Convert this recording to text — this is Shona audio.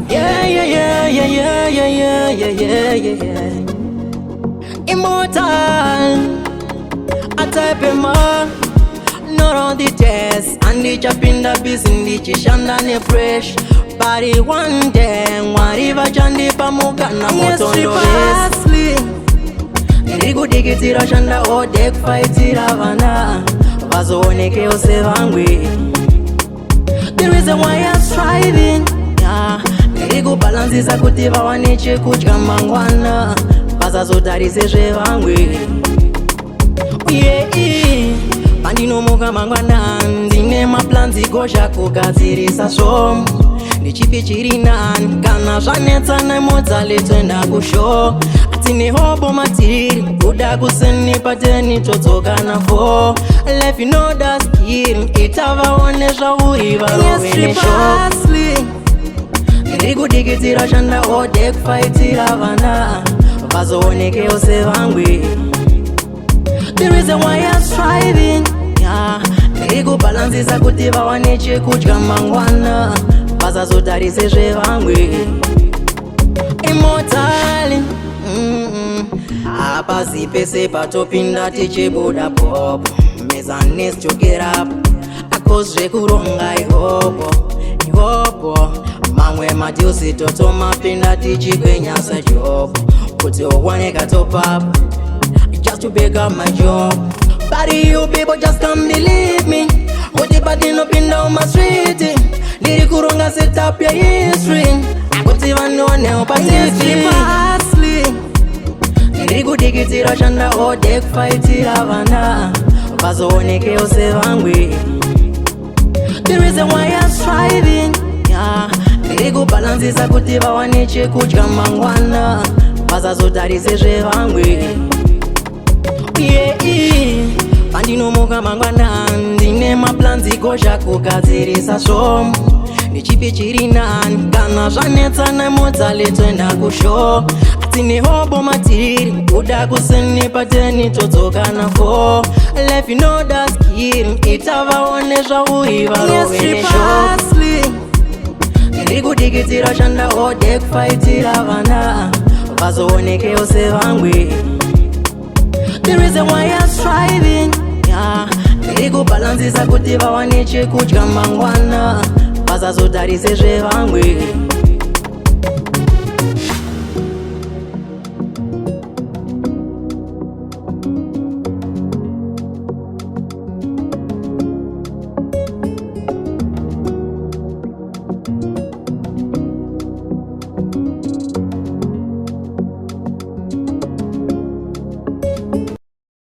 Yeah, yeah, yeah, yeah, yeah, yeah, yeah, yeah, yeah, yeah. Immortal, I type him up. Not on the test, and the chop in the business, the shanda ne fresh. Body one day, whatever chandi pamuka na motondo resli. Nirigu digitira shanda o dek fightira vana. Vazo oneke ose vangwi. The reason why I'm striving, yeah. Nirigu balances akutiva waneche kuchka mangwana. Vaza zotarise shevangwi. Yeah, pandino muka mangwana. Ndine maplanzi gosha kugadzirisa som. Ndichipi chiri nani kana zvanetsa nemodza letwenda kusho. Atine hobo matiri kuda kuseni pateni totsoka na fo. Life you know that's killing itava one zvauri varovene show. Ndiriku digitira shanda o dek fightira vana. Vazooneke ose vangwi. The reason why I'm striving, yeah. Ndiriku balances akutiva waneche kudya mangwana. Vaza zotarise zvevangwi. Immortal, apazi pese patopinda tichibuda pop. Meza needs to get up. Akozve kuronga ihopo. Mamwe matiusi toto mapinda tichikwenyasa job. Kuti owaneka top up just to pick up my job. But you people just can't believe me. Kuti body no pin down my street. Niri kurunga set up your history. Kuti vanone opatisi niri kudigitira shanda o dek fightira vana. Vazooneke ose vangwi. The reason why I'm striving, yeah. Niri kubalanzisa kuti vawaneche kudya mangwana. Vaza zotarise zvevangwi. Yeah, pandino muka mangwana. Ndine maplanzi gosha kugadzirisa som. Ndichipi chiri nani kana zvanetsa nemodza letwenda kusho. Atine hobo matiri kuda kuseni pateni totsoka na fo. Life you know that's killing itava one zvauri varovene show. Ndiriku digitira shanda o dek fightira vana. Vazooneke ose vangwi. The reason why I'm striving, yeah. Ndiriku balances akutiva waneche kudya mangwana. Vaza zotarise zvevangwi.